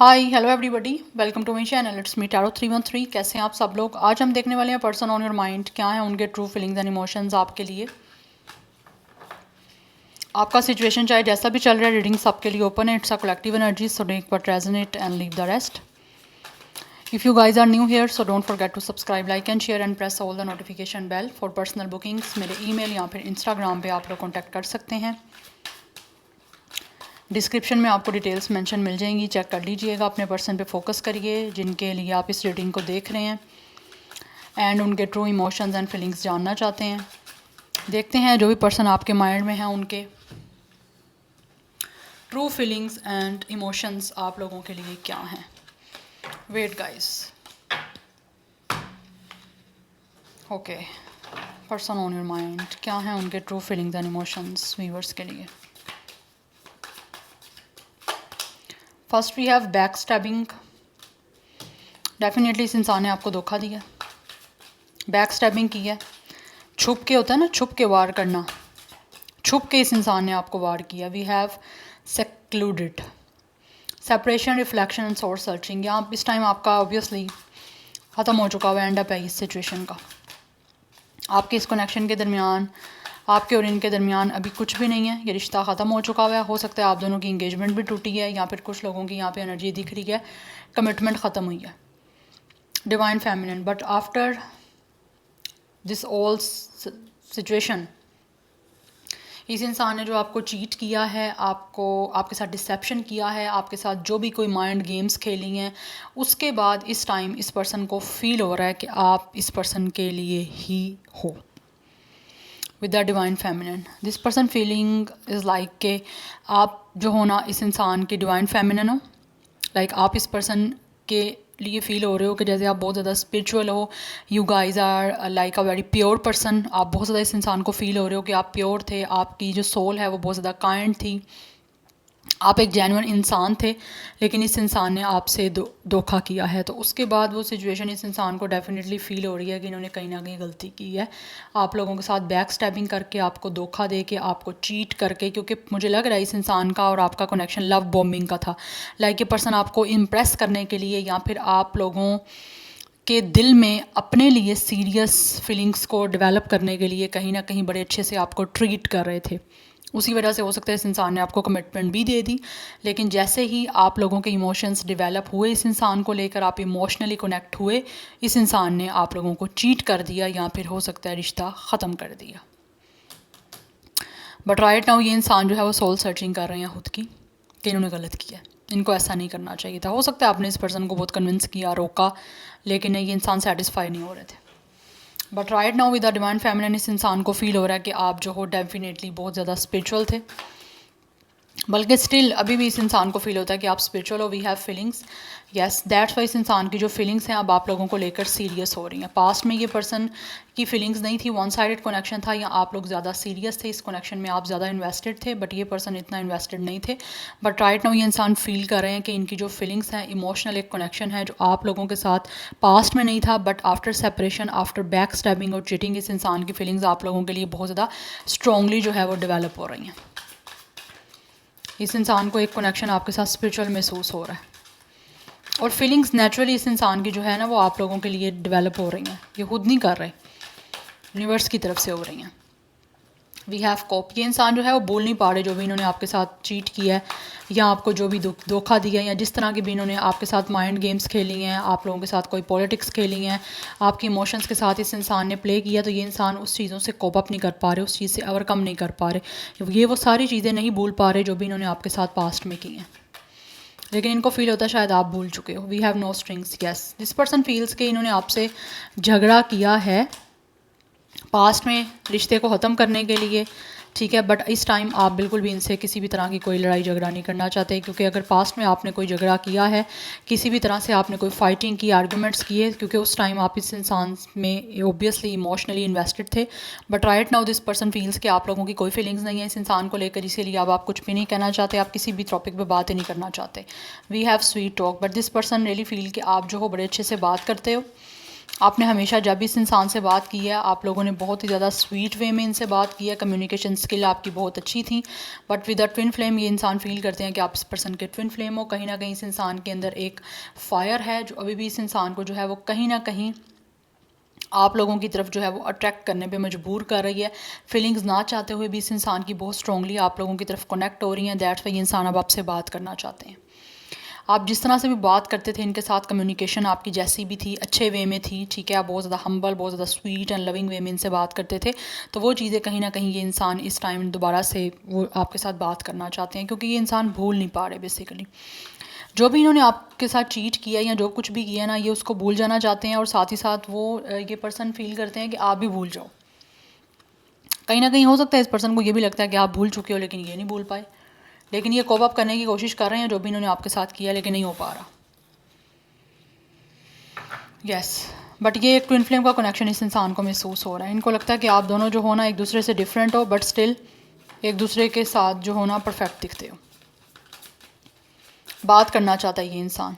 Hi hello everybody, welcome to my channel. It's me tarot 313। कैसे हैं आप सब लोग। आज हम देखने वाले हैं पर्सन ऑन योर माइंड, क्या है उनके ट्रू फीलिंग्स एंड इमोशंस आपके लिए। आपका सिचुएशन चाहे जैसा भी चल रहा है, रीडिंग सबके लिए ओपन है। It's a collective energy, so take what resonate and leave the rest. If you guys are new here, so don't forget to subscribe, like and share and press all the notification bell for personal bookings। मेरे email या फिर Instagram पे आप लोग contact कर सकते हैं। Description में आपको डिटेल्स मेंशन मिल जाएंगी, चेक कर लीजिएगा। अपने पर्सन पे फोकस करिए जिनके लिए आप इस रीडिंग को देख रहे हैं एंड उनके ट्रू इमोशंस एंड फीलिंग्स जानना चाहते हैं। देखते हैं जो भी पर्सन आपके माइंड में है उनके ट्रू फीलिंग्स एंड इमोशंस आप लोगों के लिए क्या हैं। Wait guys, okay, person on your mind, क्या है उनके true feelings and emotions viewers के लिए। First we have back stabbing. Definitely इस इंसान ने आपको धोखा दिया, बैक स्टैबिंग की है। छुप के होता है ना, छुप के वार करना, छुप के इस इंसान ने आपको वार किया। We have secluded, separation, reflection and source searching. यहाँ इस टाइम आपका ऑब्वियसली ख़त्म हो चुका हुआ एंड अप है इस सिचुएशन का। आपके इस कनेक्शन के दरमियान, आपके और इनके दरमियान अभी कुछ भी नहीं है, ये रिश्ता ख़त्म हो चुका हुआ है। हो सकता है आप दोनों की इंगेजमेंट भी टूटी है, या फिर कुछ लोगों की यहाँ पे एनर्जी दिख रही है, कमिटमेंट ख़त्म हुई है। Divine feminine, but after this all situation, इस इंसान ने जो आपको चीट किया है, आपको आपके साथ डिसेप्शन किया है, आपके साथ जो भी कोई माइंड गेम्स खेली हैं, उसके बाद इस टाइम इस पर्सन को फील हो रहा है कि आप इस पर्सन के लिए ही हो। With the divine feminine, this person feeling is like के आप जो हो ना इस इंसान की डिवाइन फेमिनिन हो। लाइक आप इस पर्सन के लिए फ़ील हो रहे हो कि जैसे आप बहुत ज़्यादा स्पिरिचुअल हो। You guys are like a very pure person. आप बहुत ज़्यादा इस इंसान को फील हो रहे हो कि आप प्योर थे, आपकी जो सोल है वो बहुत ज़्यादा काइंड थी, आप एक जेन्युइन इंसान थे। लेकिन इस इंसान ने आपसे धोखा किया है। तो उसके बाद वो सिचुएशन इस इंसान को डेफिनेटली फ़ील हो रही है कि इन्होंने कहीं ना कहीं गलती की है, आप लोगों के साथ बैक स्टैबिंग करके, आपको धोखा दे के, आपको चीट करके। क्योंकि मुझे लग रहा है इस इंसान का और आपका कनेक्शन लव बॉम्बिंग का था। लाइक ये पर्सन आपको इम्प्रेस करने के लिए या फिर आप लोगों के दिल में अपने लिए सीरियस फीलिंग्स को डेवलप करने के लिए कहीं ना कहीं बड़े अच्छे से आपको ट्रीट कर रहे थे। उसी वजह से हो सकता है इस इंसान ने आपको कमिटमेंट भी दे दी, लेकिन जैसे ही आप लोगों के इमोशंस डेवलप हुए इस इंसान को लेकर, आप इमोशनली कनेक्ट हुए, इस इंसान ने आप लोगों को चीट कर दिया या फिर हो सकता है रिश्ता ख़त्म कर दिया। बट राइट नाउ ये इंसान जो है वो सोल सर्चिंग कर रहे हैं खुद की कि इन्होंने गलत किया, इनको ऐसा नहीं करना चाहिए था। हो सकता है आपने इस पर्सन को बहुत कन्विंस किया, रोका, लेकिन ये इंसान सेटिस्फाई नहीं हो रहे थे। But right now with the divine feminine, इस इंसान को फील हो रहा है कि आप जो हो डेफिनेटली बहुत ज़्यादा स्पिरिचुअल थे। बल्कि स्टिल अभी भी इस इंसान को फील होता है कि आप स्पिरिचुअल हो। We have feelings, yes, that's why इस इंसान की जो फीलिंग्स हैं अब आप लोगों को लेकर सीरियस हो रही हैं। पास्ट में ये पर्सन की फीलिंग्स नहीं थी, वन साइडेड कनेक्शन था, या आप लोग ज़्यादा सीरियस थे इस कनेक्शन में, आप ज़्यादा इन्वेस्टेड थे, बट ये पर्सन इतना इन्वेस्टेड नहीं थे। बट राइट नाउ ये इंसान फील कर रहे हैं कि इनकी जो फीलिंग्स हैं, इमोशनल एक कनेक्शन है जो आप लोगों के साथ पास्ट में नहीं था, but after separation, after back stabbing और चीटिंग, इस इंसान की फीलिंग्स आप लोगों के लिए बहुत ज़्यादा स्ट्रॉन्गली जो है वो डेवलप हो रही हैं। इस इंसान को एक कनेक्शन आपके साथ स्पिरिचुअल महसूस हो रहा है, और फीलिंग्स नेचुरली इस इंसान की जो है ना वो आप लोगों के लिए डेवलप हो रही हैं। ये खुद नहीं कर रहे, यूनिवर्स की तरफ से हो रही हैं। वी हैव कोप, ये इंसान जो है वो बोल नहीं पा रहे जो भी इन्होंने आपके साथ चीट किया है, या आपको जो भी धोखा दिया है, या जिस तरह की भी इन्होंने आपके साथ माइंड गेम्स खेली हैं, आप लोगों के साथ कोई पॉलिटिक्स खेली हैं, आपके इमोशंस के साथ इस इंसान ने प्ले किया, तो ये इंसान उस चीज़ों से कोप अप नहीं कर पा रहे, उस चीज़ से ओवरकम नहीं कर पा रहे। ये वो सारी चीज़ें नहीं भूल पा रहे जो भी इन्होंने आपके साथ पास्ट में की हैं, लेकिन इनको फील होता है शायद आप भूल चुके हो। We have no strings, yes, this person feels के इन्होंने आपसे झगड़ा किया है पास्ट में रिश्ते को ख़त्म करने के लिए, ठीक है। बट इस टाइम आप बिल्कुल भी इनसे किसी भी तरह की कोई लड़ाई झगड़ा नहीं करना चाहते, क्योंकि अगर पास्ट में आपने कोई झगड़ा किया है, किसी भी तरह से आपने कोई फाइटिंग की, आर्गूमेंट्स किए, क्योंकि उस टाइम आप इस इंसान में ओबियसली इमोशनली इन्वेस्टेड थे। But right now this person feels कि आप लोगों की कोई फीलिंग्स नहीं है इस इंसान को लेकर, इसीलिए अब आप कुछ भी नहीं कहना चाहते, आप किसी भी टॉपिक पर बात ही नहीं करना चाहते। We have sweet talk, but this person really feel कि आप जो हो बड़े अच्छे से बात करते हो, आपने हमेशा जब भी इस इंसान से बात की है आप लोगों ने बहुत ही ज़्यादा स्वीट वे में इनसे बात की है, कम्युनिकेशन स्किल आपकी बहुत अच्छी थी। But with a twin flame ये इंसान फील करते हैं कि आप इस पर्सन के ट्विन फ्लेम हो। कहीं ना कहीं इस इंसान के अंदर एक फायर है जो अभी भी इस इंसान को जो है वो कहीं ना कहीं आप लोगों की तरफ जो है वो अट्रैक्ट करने पे मजबूर कर रही है। फीलिंग्स ना चाहते हुए भी इस इंसान की बहुत स्ट्रांगली आप लोगों की तरफ कनेक्ट हो रही हैं। दैट्स वाई ये इंसान अब आपसे बात करना चाहते हैं। आप जिस तरह से भी बात करते थे इनके साथ, कम्युनिकेशन आपकी जैसी भी थी अच्छे वे में थी, ठीक है। आप बहुत ज़्यादा हम्बल, बहुत ज़्यादा स्वीट एंड लविंग वे में इनसे बात करते थे। तो वो चीज़ें कहीं ना कहीं ये इंसान इस टाइम दोबारा से वो आपके साथ बात करना चाहते हैं, क्योंकि ये इंसान भूल नहीं पा रहे बेसिकली। जो भी इन्होंने आपके साथ चीट किया या जो कुछ भी किया ना, ये उसको भूल जाना चाहते हैं। और साथ ही साथ वो ये पर्सन फील करते हैं कि आप भी भूल जाओ। कहीं ना कहीं हो सकता है इस पर्सन को ये भी लगता है कि आप भूल चुके हो, लेकिन ये नहीं भूल पाए। लेकिन ये कोप अप करने की कोशिश कर रहे हैं जो भी इन्होंने आपके साथ किया, लेकिन नहीं हो पा रहा। यस, बट ये एक ट्विन फ्लेम का कनेक्शन इस इंसान को महसूस हो रहा है। इनको लगता है कि आप दोनों जो हो ना एक दूसरे से डिफरेंट हो, बट स्टिल एक दूसरे के साथ जो हो ना परफेक्ट दिखते हो। बात करना चाहता है ये इंसान,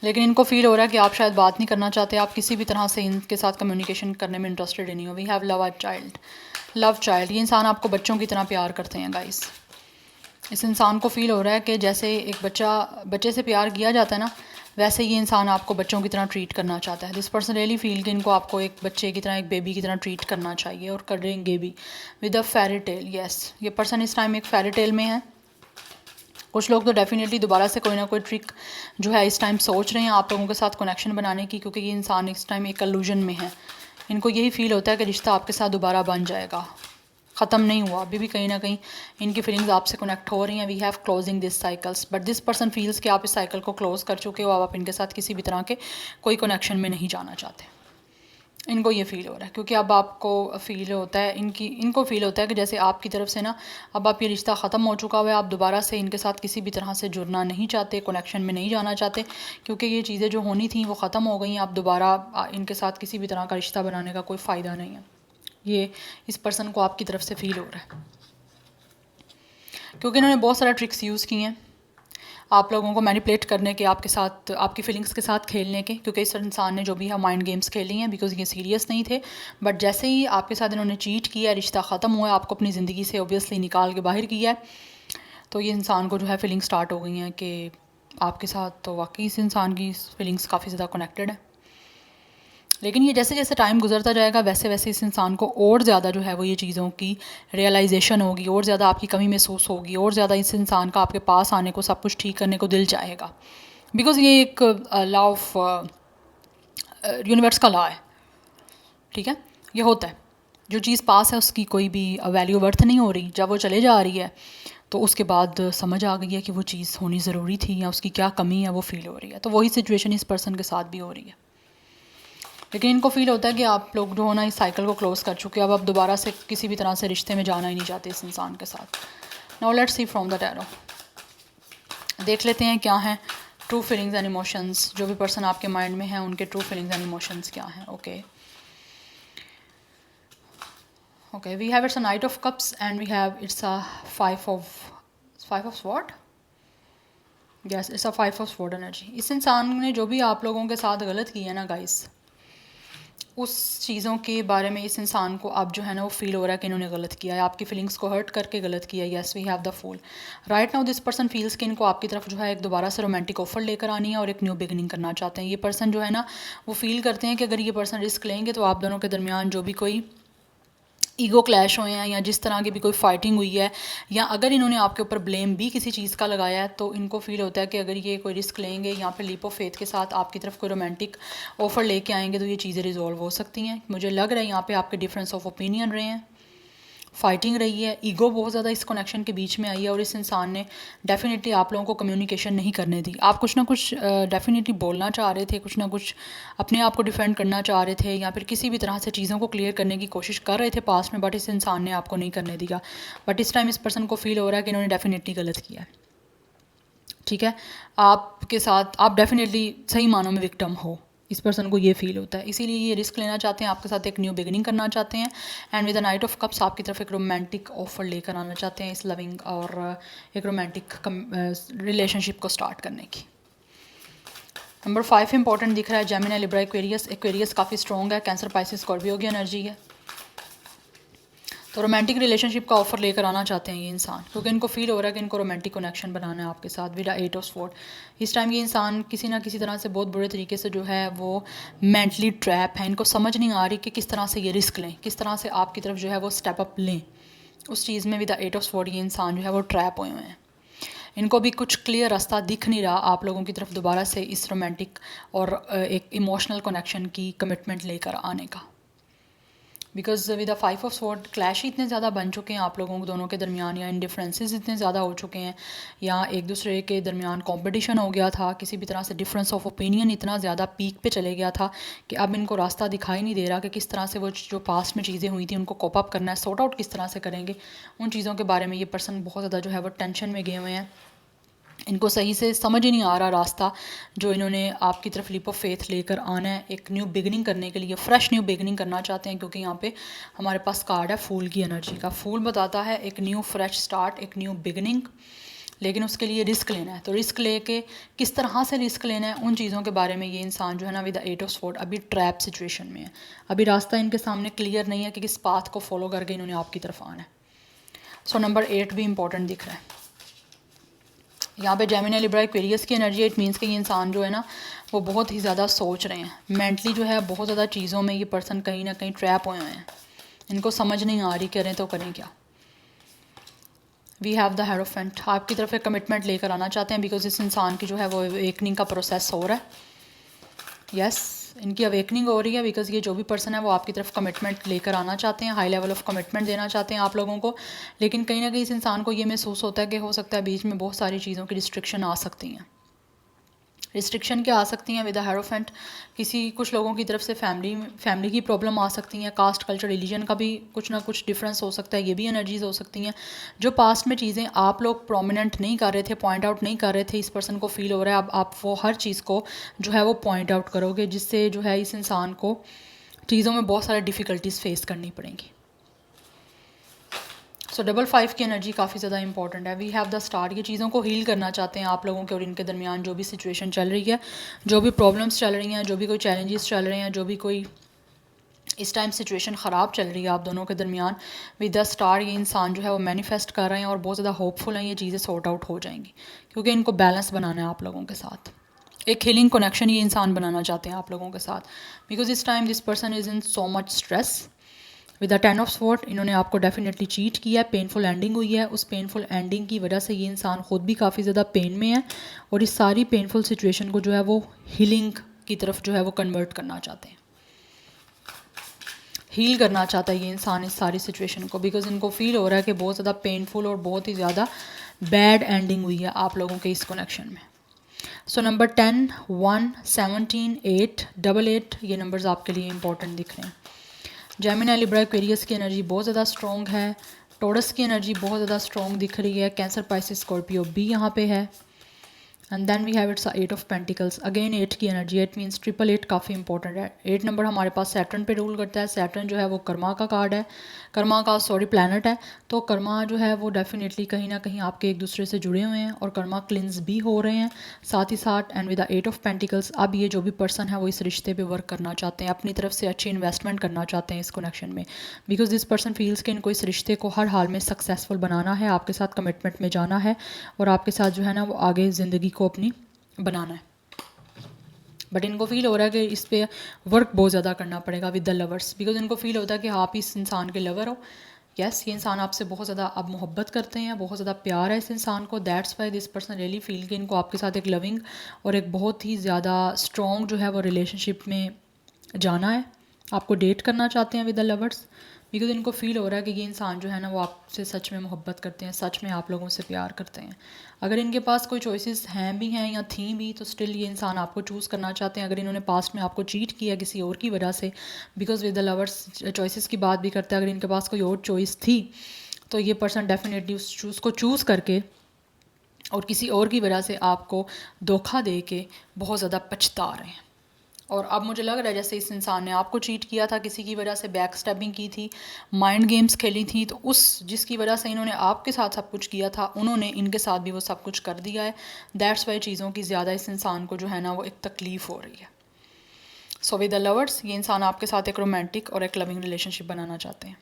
लेकिन इनको फील हो रहा है कि आप शायद बात नहीं करना चाहते। आप किसी भी तरह से इनके साथ कम्युनिकेशन करने में इंटरेस्टेड नहीं हो। We have love child. ये इंसान आपको बच्चों की तरह प्यार करते हैं गाइस। इस इंसान को फील हो रहा है कि जैसे एक बच्चे से प्यार किया जाता है ना, वैसे ये इंसान आपको बच्चों की तरह ट्रीट करना चाहता है। दिस पर्सन रियली फील कि इनको आपको एक बच्चे की तरह, एक बेबी की तरह ट्रीट करना चाहिए, और करेंगे भी with a fairy tale. Yes, ये पर्सन इस टाइम एक फेरी टेल में है। कुछ लोग तो डेफिनेटली दोबारा से कोई ना कोई ट्रिक जो है इस टाइम सोच रहे हैं आप लोगों के साथ कनेक्शन बनाने की, क्योंकि ये इंसान इस टाइम एक कल्यूजन में है। इनको यही फील होता है कि रिश्ता आपके साथ दोबारा बन जाएगा, ख़त्म नहीं हुआ। अभी भी कहीं ना कहीं इनकी फीलिंग्स आपसे कनेक्ट हो रही हैं। We have closing this cycles, but this person feels कि आप इस साइकिल को क्लोज कर चुके हो। आप इनके साथ किसी भी तरह के कोई कनेक्शन में नहीं जाना चाहते। इनको ये फ़ील हो रहा है, क्योंकि अब आपको फ़ील होता है, इनको फ़ील होता है कि जैसे आपकी तरफ से ना अब आप ये रिश्ता ख़त्म हो चुका हुआ है। आप दोबारा से इनके साथ किसी भी तरह से जुड़ना नहीं चाहते, कनेक्शन में नहीं जाना चाहते, क्योंकि ये चीज़ें जो होनी थी वो ख़त्म हो गई हैं। आप दोबारा इनके साथ किसी भी तरह का रिश्ता बनाने का कोई फ़ायदा नहीं है। ये इस पर्सन को आपकी तरफ से फ़ील हो रहा है, क्योंकि इन्होंने बहुत सारा ट्रिक्स यूज़ किए हैं आप लोगों को मैनिपुलेट करने के, आपके साथ आपकी फीलिंग्स के साथ खेलने के। क्योंकि इस इंसान ने जो भी है माइंड गेम्स खेली हैं, बिकॉज ये सीरियस नहीं थे। बट जैसे ही आपके साथ इन्होंने चीट किया, रिश्ता ख़त्म हुआ, आपको अपनी ज़िंदगी से ओबियसली निकाल के बाहर किया है, तो ये इंसान को जो है फीलिंग स्टार्ट हो गई हैं कि आपके साथ तो वाकई इस इंसान की फीलिंग्स काफ़ी ज़्यादा कनेक्टेड है। लेकिन ये जैसे जैसे टाइम गुजरता जाएगा वैसे वैसे इस इंसान को और ज़्यादा जो है वो ये चीज़ों की रियलाइजेशन होगी, और ज़्यादा आपकी कमी महसूस होगी, और ज़्यादा इस इंसान का आपके पास आने को, सब कुछ ठीक करने को दिल चाहेगा। बिकॉज़ ये एक लॉ ऑफ यूनिवर्स का लॉ है, ठीक है। ये होता है, जो चीज़ पास है उसकी कोई भी वैल्यू वर्थ नहीं हो रही। जब वो चले जा रही है तो उसके बाद समझ आ गई है कि वो चीज़ होनी ज़रूरी थी या उसकी क्या कमी है वो फील हो रही है। तो वही सिचुएशन इस पर्सन के साथ भी हो रही है। लेकिन इनको फील होता है कि आप लोग जो हो ना इस साइकिल को क्लोज़ कर चुके हो। अब आप दोबारा से किसी भी तरह से रिश्ते में जाना ही नहीं चाहते इस इंसान के साथ। Now let's see from the tarot, देख लेते हैं क्या है ट्रू फीलिंग्स एंड इमोशंस। जो भी पर्सन आपके माइंड में है उनके ट्रू फीलिंग्स एंड इमोशंस क्या हैं। Okay, we have it's a knight of cups and we have it's a five of sword. Yes, it's a five of sword energy. इस इंसान ने जो भी आप लोगों के साथ गलत किया ना गाइस, उस चीज़ों के बारे में इस इंसान को अब जो है ना वो फील हो रहा है कि इन्होंने गलत किया है, आपकी फीलिंग्स को हर्ट करके गलत किया है। Yes, we have the fool. Right now this person feels कि इनको आपकी तरफ जो है एक दोबारा से रोमांटिक ऑफर लेकर आनी है और एक न्यू बिगनिंग करना चाहते हैं। ये पर्सन जो है ना वो फील करते हैं कि अगर ये पर्सन रिस्क लेंगे तो आप दोनों के दरमियान जो भी कोई ईगो क्लैश हुए हैं या जिस तरह की भी कोई फाइटिंग हुई है, या अगर इन्होंने आपके ऊपर ब्लेम भी किसी चीज़ का लगाया है, तो इनको फील होता है कि अगर ये कोई रिस्क लेंगे या फिर लीप ऑफ फेथ के साथ आपकी तरफ कोई रोमांटिक ऑफर लेके आएंगे तो ये चीज़ें रिजॉल्व हो सकती हैं। मुझे लग रहा है यहाँ पे आपके डिफरेंस ऑफ ओपिनियन रहे हैं, फाइटिंग रही है, ईगो बहुत ज़्यादा इस कनेक्शन के बीच में आई है, और इस इंसान ने डेफिनेटली आप लोगों को कम्युनिकेशन नहीं करने दी। आप कुछ ना कुछ डेफिनेटली बोलना चाह रहे थे, कुछ ना कुछ अपने आप को डिफेंड करना चाह रहे थे, या फिर किसी भी तरह से चीज़ों को क्लियर करने की कोशिश कर रहे थे पास्ट में, बट इस इंसान ने आपको नहीं करने दिया। बट इस टाइम इस पर्सन को फील हो रहा है कि इन्होंने डेफिनेटली गलत किया है, ठीक है। आपके साथ आप डेफिनेटली सही मानों में विक्टिम हो, इस पर्सन को ये फील होता है, इसीलिए ये रिस्क लेना चाहते हैं, आपके साथ एक न्यू बिगिनिंग करना चाहते हैं, and with the night of cups आपकी तरफ एक रोमांटिक ऑफर लेकर आना चाहते हैं इस लविंग और एक रोमांटिक रिलेशनशिप को स्टार्ट करने की। नंबर 5 इंपॉर्टेंट दिख रहा है, जेमिनी, लिब्रा, एक्वेरियस। एक्वेरियस काफ़ी स्ट्रॉन्ग है, कैंसर, पाइसेस, स्कॉर्पियो की एनर्जी है। तो रोमांटिक रिलेशनशिप का ऑफर लेकर आना चाहते हैं ये इंसान, क्योंकि इनको फील हो रहा है कि इनको रोमांटिक कनेक्शन बनाना है आपके साथ विद 8 ऑफ स्वॉर्ड। इस टाइम ये इंसान किसी ना किसी तरह से बहुत बुरे तरीके से जो है वो मेंटली ट्रैप है। इनको समझ नहीं आ रही कि किस तरह से ये रिस्क लें, किस तरह से आपकी तरफ जो है वो स्टेप अप लें। उस चीज़ में विद 8 ऑफ स्वॉर्ड ये इंसान जो है वो ट्रैप हुए हुए हैं। इनको भी कुछ क्लियर रास्ता दिख नहीं रहा आप लोगों की तरफ दोबारा से इस रोमांटिक और एक इमोशनल कनेक्शन की कमिटमेंट लेकर आने का। Because with the 5 of sword clash ही इतने ज़्यादा बन चुके हैं आप लोगों को दोनों के दरमियान, या इंडिफरेंसेस इतने ज़्यादा हो चुके हैं, या एक दूसरे के दरमियान कंपटीशन हो गया था, किसी भी तरह से डिफरेंस ऑफ ओपिनियन इतना ज़्यादा पीक पे चले गया था कि अब इनको रास्ता दिखाई नहीं दे रहा कि किस तरह से वो जो पास्ट में चीज़ें हुई थी उनको कोप अप करना है, सॉर्ट आउट किस तरह से करेंगे। उन चीज़ों के बारे में ये पर्सन बहुत ज़्यादा जो है वो टेंशन में गए हुए हैं। इनको सही से समझ ही नहीं आ रहा रास्ता जो इन्होंने आपकी तरफ लीप ऑफ फेथ लेकर आना है, एक न्यू बिगनिंग करने के लिए, फ्रेश न्यू बिगनिंग करना चाहते हैं। क्योंकि यहाँ पे हमारे पास कार्ड है फूल की एनर्जी का। फूल बताता है एक न्यू फ्रेश स्टार्ट, एक न्यू बिगनिंग, लेकिन उसके लिए रिस्क लेना है। तो रिस्क लेके किस तरह से रिस्क लेना है, उन चीज़ों के बारे में ये इंसान जो है ना विद 8 ऑफ स्वॉर्ड अभी ट्रैप सिचुएशन में है। अभी रास्ता इनके सामने क्लियर नहीं है कि किस पाथ को फॉलो करके इन्होंने आपकी तरफ आना है। सो नंबर 8 भी इंपॉर्टेंट दिख रहा है यहाँ पे। जेमिनी, लिब्रा, एक्वेरियस की एनर्जी। इट मीन्स कि ये इंसान जो है ना वो बहुत ही ज़्यादा सोच रहे हैं मेंटली, जो है बहुत ज़्यादा चीज़ों में ये पर्सन कहीं ना कहीं ट्रैप हुए हैं। इनको समझ नहीं आ रही करें तो करें क्या। वी हैव द हेरोफेंट, आपकी तरफ एक कमिटमेंट लेकर आना चाहते हैं बिकॉज इस इंसान की जो है वो अवेकनिंग का प्रोसेस हो रहा है। यस, इनकी अवेकनिंग हो रही है बिकॉज ये जो भी पर्सन है वो आपकी तरफ कमिटमेंट लेकर आना चाहते हैं, हाई लेवल ऑफ कमिटमेंट देना चाहते हैं आप लोगों को। लेकिन कहीं ना कहीं इस इंसान को ये महसूस होता है कि हो सकता है बीच में बहुत सारी चीज़ों की रिस्ट्रिक्शन आ सकती हैं। रिस्ट्रिक्शन क्या आ सकती हैं विद द हेरोफेंट? कुछ लोगों की तरफ से फैमिली की प्रॉब्लम आ सकती हैं, कास्ट, कल्चर, रिलीजन का भी कुछ ना कुछ डिफरेंस हो सकता है, ये भी एनर्जीज हो सकती हैं। जो पास्ट में चीज़ें आप लोग प्रोमिनेंट नहीं कर रहे थे, पॉइंट आउट नहीं कर रहे थे, इस पर्सन को फील हो रहा है अब आप वो हर चीज़ को जो है वो पॉइंट आउट करोगे, जिससे जो है इस इंसान को चीज़ों में बहुत सारी डिफ़िकल्टीज फेस करनी पड़ेंगी। सो डबल 5 की एनर्जी काफ़ी ज़्यादा इंपॉर्टेंट है। वी हैव द स्टार, ये चीज़ों को हील करना चाहते हैं आप लोगों के और इनके दरमियान जो भी सिचुएशन चल रही है, जो भी प्रॉब्लम्स चल रही हैं, जो भी कोई चैलेंजेस चल रहे हैं, जो भी कोई इस टाइम सिचुएशन ख़राब चल रही है आप दोनों के दरमियान, विद द स्टार ये इंसान जो है वो मैनिफेस्ट कर रहे हैं और बहुत ज़्यादा होपफुल हैं ये चीज़ें सॉर्ट आउट हो जाएंगी। क्योंकि इनको बैलेंस बनाना है आप लोगों के साथ, एक हीलिंग कनेक्शन ये इंसान बनाना चाहते हैं आप लोगों के साथ। बिकॉज इस time this person is in so much stress. With the 10 of sword इन्होंने आपको डेफिनेटली चीट किया है, पेनफुल एंडिंग हुई है। उस पेनफुल एंडिंग की वजह से ये इंसान ख़ुद भी काफ़ी ज़्यादा पेन में है और इस सारी पेनफुल सिचुएशन को जो है वो हीलिंग की तरफ जो है वो कन्वर्ट करना चाहते हैं, हील करना चाहता है ये इंसान इस सारी सिचुएशन को। बिकॉज इनको फील हो रहा है कि बहुत ज़्यादा पेनफुल और बहुत ही ज़्यादा बैड एंडिंग हुई है आप लोगों के इस कनेक्शन में। सो नंबर 10, 1, 17, 8, 88 ये नंबर्स आपके लिए इंपॉर्टेंट दिख रहे हैं। जेमिनी, लिब्रा, एक्वेरियस की एनर्जी बहुत ज़्यादा स्ट्रॉन्ग है। टॉरस की एनर्जी बहुत ज़्यादा स्ट्रॉन्ग दिख रही है। कैंसर, पाइसेस, स्कॉर्पियो भी यहाँ पे है। And then we have it's 8 of pentacles. Again 8 की एनर्जी, 8 मीन्स 888 काफ़ी इंपॉर्टेंट है। 8 नंबर हमारे पास सैटर्न पे रूल करता है। सैटर्न जो है वो कर्मा का कार्ड है, कर्मा का प्लैनेट है। तो कर्मा जो है वो डेफिनेटली कहीं ना कहीं आपके एक दूसरे से जुड़े हुए हैं और कर्मा क्लिन्स भी हो रहे हैं साथ ही साथ। And with the 8 of pentacles अब ये जो भी पर्सन है वो इस रिश्ते पे वर्क करना चाहते हैं, अपनी तरफ से अच्छी इन्वेस्टमेंट करना चाहते हैं इस कनेक्शन में। बिकॉज दिस पर्सन फील्स कि इनको इस रिश्ते को हर हाल में सक्सेसफुल बनाना है, आपके साथ कमिटमेंट में जाना है और आपके साथ जो है ना वो आगे ज़िंदगी को अपनी बनाना है। बट इनको फील हो रहा है कि इस पे वर्क बहुत ज़्यादा करना पड़ेगा विद द लवर्स। बिकॉज इनको फील होता है कि आप इस इंसान के लवर हो। यस, ये इंसान आपसे बहुत ज़्यादा अब मोहब्बत करते हैं, बहुत ज़्यादा प्यार है इस इंसान को। That's why this person really feel कि इनको आपके साथ एक लविंग और एक बहुत ही ज़्यादा स्ट्रॉन्ग जो है वो रिलेशनशिप में जाना है, आपको डेट करना चाहते हैं विद द लवर्स। बिकॉज इनको फील हो रहा है कि ये इंसान जो है ना वो आपसे सच में मोहब्बत करते हैं, सच में आप लोगों से प्यार करते हैं। अगर इनके पास कोई चॉइसेस हैं भी हैं या थी भी तो स्टिल ये इंसान आपको चूज़ करना चाहते हैं। अगर इन्होंने पास्ट में आपको चीट किया किसी और की वजह से, because with the lovers choices की बात भी करते हैं, अगर इनके पास कोई और चॉइस थी तो ये पर्सन डेफिनेटली उस चूज़ को चूज़ करके और किसी और की वजह से आपको धोखा दे के बहुत ज़्यादा पछता रहे हैं और अब मुझे लग रहा है जैसे इस इंसान ने आपको चीट किया था, किसी की वजह से बैक स्टैबिंग की थी, माइंड गेम्स खेली थी, तो उस जिसकी वजह से इन्होंने आपके साथ सब कुछ किया था उन्होंने इनके साथ भी वो सब कुछ कर दिया है। दैट्स वाई चीज़ों की ज़्यादा इस इंसान को जो है ना वो एक तकलीफ़ हो रही है। सो विद द लवर्स, ये इंसान आपके साथ एक रोमांटिक और एक लविंग रिलेशनशिप बनाना चाहते हैं।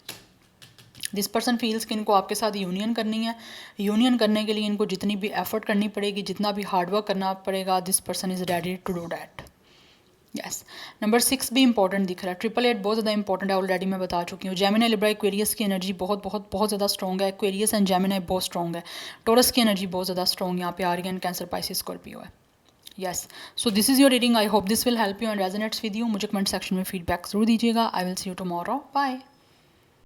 दिस पर्सन फील्स कि इनको आपके साथ यूनियन करनी है। यूनियन करने के लिए इनको जितनी भी एफर्ट करनी पड़ेगी, जितना भी हार्डवर्क करना पड़ेगा, this person is ready to do that. Yes. Number 6 भी इंपॉर्टेंट दिख रहा है। 888 बहुत ज़्यादा इंपॉर्टेंट है, ऑलरेडी मैं बता चुकी हूँ। जेमिनी लिब्रा एक्वेरियस की एनर्जी बहुत बहुत बहुत ज़्यादा स्ट्रॉग है। एक्वेरियस एंड जेमिनी बहुत स्ट्रॉग है। टोरस की एनर्जी बहुत ज़्यादा स्ट्रॉग यहाँ पे आ रही है, एंड कैंसर, पाइसिस, स्कॉर्पियो है। Yes. So this is your reading. I hope this will help you and resonates with you. मुझे कमेंट सेक्शन में फीडबैक जरूर दीजिएगा। I will see you tomorrow. Bye.